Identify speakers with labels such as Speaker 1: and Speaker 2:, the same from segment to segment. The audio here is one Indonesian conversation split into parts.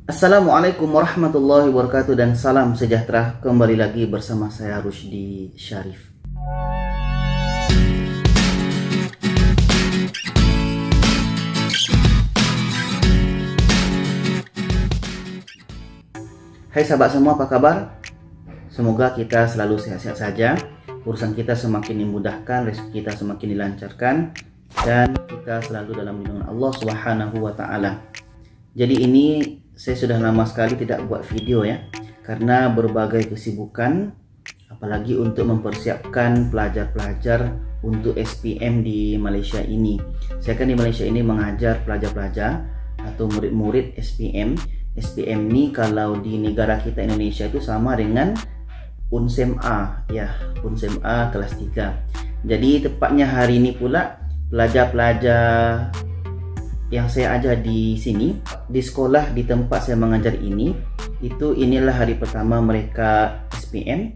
Speaker 1: Assalamualaikum warahmatullahi wabarakatuh dan salam sejahtera. Kembali lagi bersama saya Rusdi Syarif. Hai sahabat semua, apa kabar? Semoga kita selalu sehat-sehat saja, urusan kita semakin dimudahkan, rezeki kita semakin dilancarkan, dan kita selalu dalam lindungan Allah Subhanahu wa Ta'ala. Jadi ini saya sudah lama sekali tidak buat video ya, karena berbagai kesibukan, apalagi untuk mempersiapkan pelajar-pelajar untuk SPM di Malaysia ini. Saya kan di Malaysia ini mengajar pelajar-pelajar atau murid-murid SPM. SPM ini kalau di negara kita Indonesia itu sama dengan UNSEM A ya, UNSEM A kelas 3. Jadi tepatnya hari ini pula pelajar-pelajar yang saya ajar di sini, di sekolah di tempat saya mengajar ini, inilah hari pertama mereka SPM.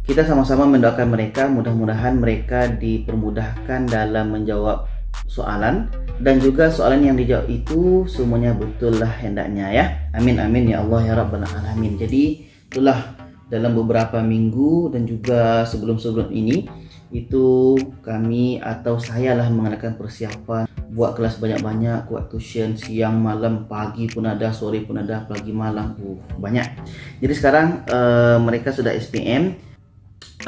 Speaker 1: Kita sama-sama mendoakan mereka, mudah-mudahan mereka dipermudahkan dalam menjawab soalan, dan juga soalan yang dijawab itu semuanya betul lah hendaknya ya. Amin amin ya Allah ya Rabbal Alamin. Jadi itulah dalam beberapa minggu dan juga sebelum-sebelum ini itu kami atau saya lah mengadakan persiapan, buat kelas banyak-banyak, buat tuition siang malam, pagi pun ada, sore pun ada, pagi malam, banyak. Jadi sekarang mereka sudah SPM,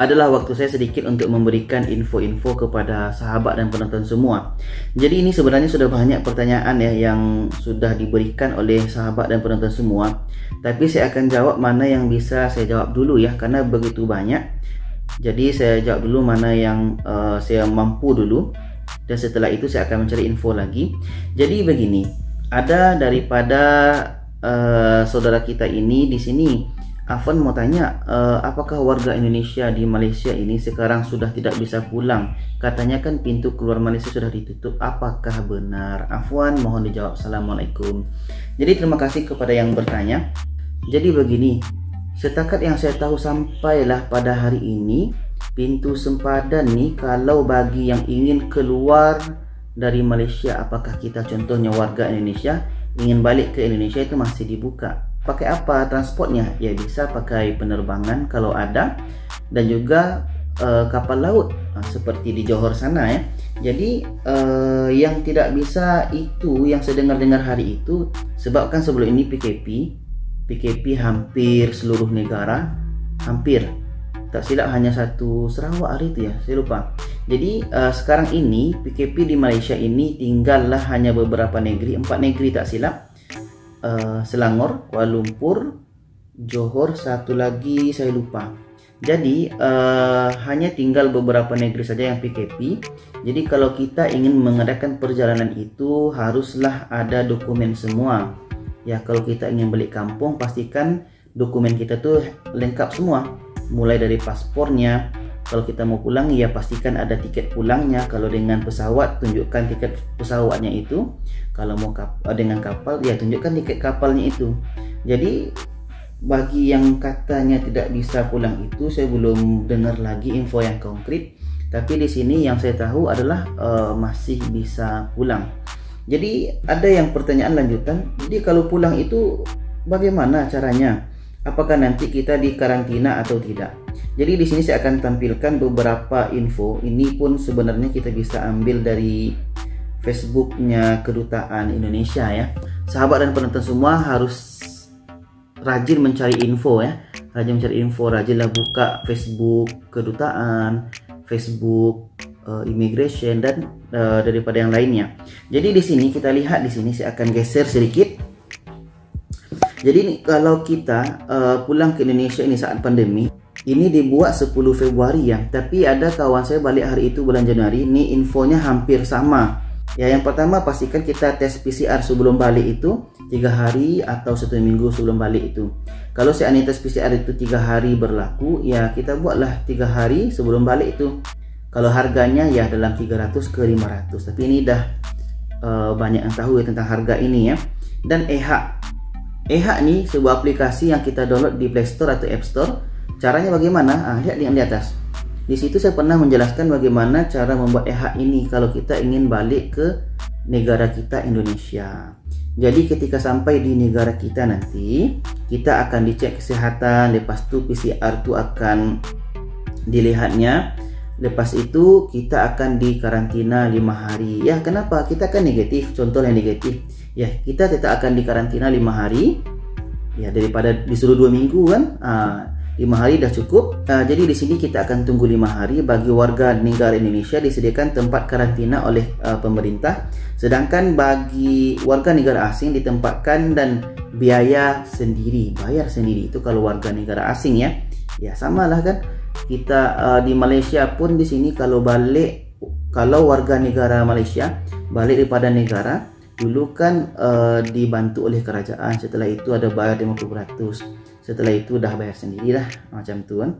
Speaker 1: adalah waktu saya sedikit untuk memberikan info-info kepada sahabat dan penonton semua. Jadi ini sebenarnya sudah banyak pertanyaan ya yang sudah diberikan oleh sahabat dan penonton semua, tapi saya akan jawab mana yang bisa saya jawab dulu ya, karena begitu banyak. Jadi saya jawab dulu mana yang saya mampu dulu, dan setelah itu saya akan mencari info lagi. Jadi begini, ada daripada saudara kita ini di sini, Afwan mau tanya, apakah warga Indonesia di Malaysia ini sekarang sudah tidak bisa pulang? Katanya kan pintu keluar Malaysia sudah ditutup. Apakah benar? Afwan, mohon dijawab. Assalamualaikum. Jadi terima kasih kepada yang bertanya. Jadi begini, setakat yang saya tahu sampailah pada hari ini, pintu sempadan nih kalau bagi yang ingin keluar dari Malaysia, apakah kita contohnya warga Indonesia ingin balik ke Indonesia, itu masih dibuka. Pakai apa transportnya? Ya bisa pakai penerbangan kalau ada, dan juga kapal laut seperti di Johor sana ya. Jadi yang tidak bisa itu yang saya dengar hari itu, sebabkan sebelum ini PKP hampir seluruh negara, hampir tak silap hanya satu Sarawak hari itu ya, saya lupa. Jadi sekarang ini PKP di Malaysia ini tinggallah hanya beberapa negeri, 4 negeri tak silap. Selangor, Kuala Lumpur, Johor, satu lagi saya lupa. Jadi hanya tinggal beberapa negeri saja yang PKP. Jadi kalau kita ingin mengadakan perjalanan itu haruslah ada dokumen semua. Ya, kalau kita ingin balik kampung pastikan dokumen kita tuh lengkap semua. Mulai dari paspornya, kalau kita mau pulang ya pastikan ada tiket pulangnya. Kalau dengan pesawat tunjukkan tiket pesawatnya itu. Kalau mau dengan kapal ya tunjukkan tiket kapalnya itu. Jadi bagi yang katanya tidak bisa pulang itu saya belum dengar lagi info yang konkret. Tapi di sini yang saya tahu adalah masih bisa pulang. Jadi ada yang pertanyaan lanjutan. Jadi kalau pulang itu bagaimana caranya? Apakah nanti kita dikarantina atau tidak? Jadi di sini saya akan tampilkan beberapa info. Ini pun sebenarnya kita bisa ambil dari Facebooknya Kedutaan Indonesia ya. Sahabat dan penonton semua harus rajin mencari info ya. Rajinlah buka Facebook Kedutaan, Facebook Immigration, dan daripada yang lainnya. Jadi di sini kita lihat, di sini saya akan geser sedikit. Jadi kalau kita pulang ke Indonesia ini saat pandemi, ini dibuat 10 Februari ya. Tapi ada kawan saya balik hari itu bulan Januari. Ini infonya hampir sama. Ya, yang pertama pastikan kita tes PCR sebelum balik itu 3 hari atau 1 minggu sebelum balik itu. Kalau seandainya tes PCR itu 3 hari berlaku, ya kita buatlah 3 hari sebelum balik itu. Kalau harganya ya dalam 300 ke 500. Tapi ini dah banyak yang tahu ya tentang harga ini ya. Dan EHA nih sebuah aplikasi yang kita download di Play Store atau App Store. Caranya bagaimana? Lihat yang di atas. Di situ saya pernah menjelaskan bagaimana cara membuat EHA ini kalau kita ingin balik ke negara kita Indonesia. Jadi ketika sampai di negara kita nanti, kita akan dicek kesehatan, lepas tu PCR tu akan dilihatnya. Lepas itu kita akan dikarantina 5 hari. Ya, kenapa? Kita kan negatif, contohnya negatif. Ya, kita tetap akan dikarantina 5 hari. Ya, daripada disuruh 2 minggu kan. 5 hari dah cukup. Jadi di sini kita akan tunggu 5 hari. Bagi warga negara Indonesia disediakan tempat karantina oleh pemerintah. Sedangkan bagi warga negara asing ditempatkan dan biaya sendiri, bayar sendiri. Itu kalau warga negara asing ya. Ya, samalah kan. Kita di Malaysia pun di sini kalau warga negara Malaysia balik daripada negara, dulu kan dibantu oleh kerajaan. Setelah itu ada bayar 50%. Setelah itu dah bayar sendiri lah, macam tu kan.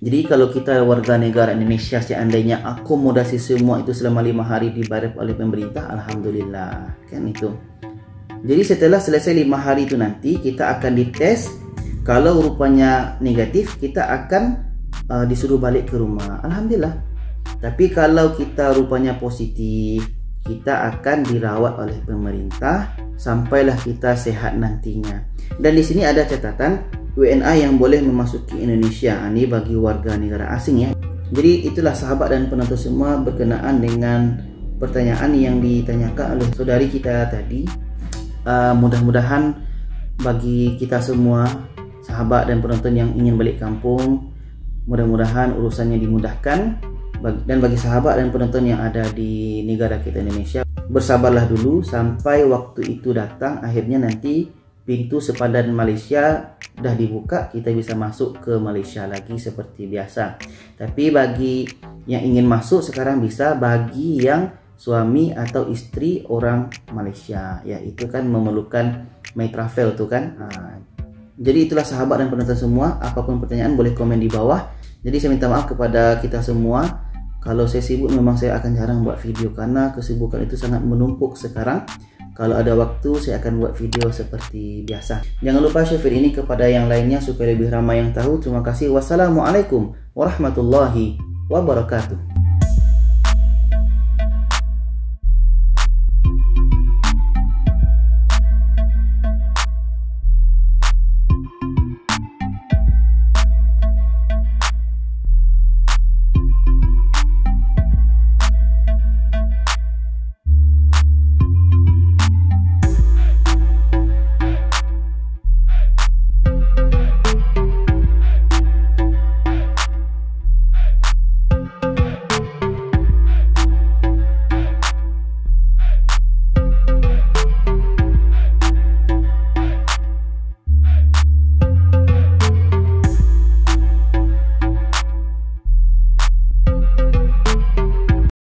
Speaker 1: Jadi kalau kita warga negara Indonesia, seandainya akomodasi semua itu selama 5 hari dibayar oleh pemerintah, alhamdulillah kan itu. Jadi setelah selesai 5 hari itu nanti kita akan dites. Kalau rupanya negatif, kita akan disuruh balik ke rumah, alhamdulillah. Tapi kalau kita rupanya positif, kita akan dirawat oleh pemerintah sampailah kita sehat nantinya. Dan di sini ada catatan WNA yang boleh memasuki Indonesia. Ini bagi warga negara asing ya. Jadi itulah sahabat dan penonton semua berkenaan dengan pertanyaan yang ditanyakan oleh saudari kita tadi. Mudah-mudahan bagi kita semua sahabat dan penonton yang ingin balik kampung, mudah-mudahan urusannya dimudahkan. Dan bagi sahabat dan penonton yang ada di negara kita Indonesia, bersabarlah dulu sampai waktu itu datang. Akhirnya nanti pintu sepadan Malaysia dah dibuka, kita bisa masuk ke Malaysia lagi seperti biasa. Tapi bagi yang ingin masuk sekarang bisa, bagi yang suami atau istri orang Malaysia ya, itu kan memerlukan My Travel tuh kan. Jadi itulah sahabat dan penonton semua, apapun pertanyaan boleh komen di bawah. Jadi saya minta maaf kepada kita semua kalau saya sibuk, memang saya akan jarang buat video karena kesibukan itu sangat menumpuk sekarang. Kalau ada waktu saya akan buat video seperti biasa. Jangan lupa share video ini kepada yang lainnya supaya lebih ramai yang tahu. Terima kasih. Wassalamualaikum warahmatullahi wabarakatuh.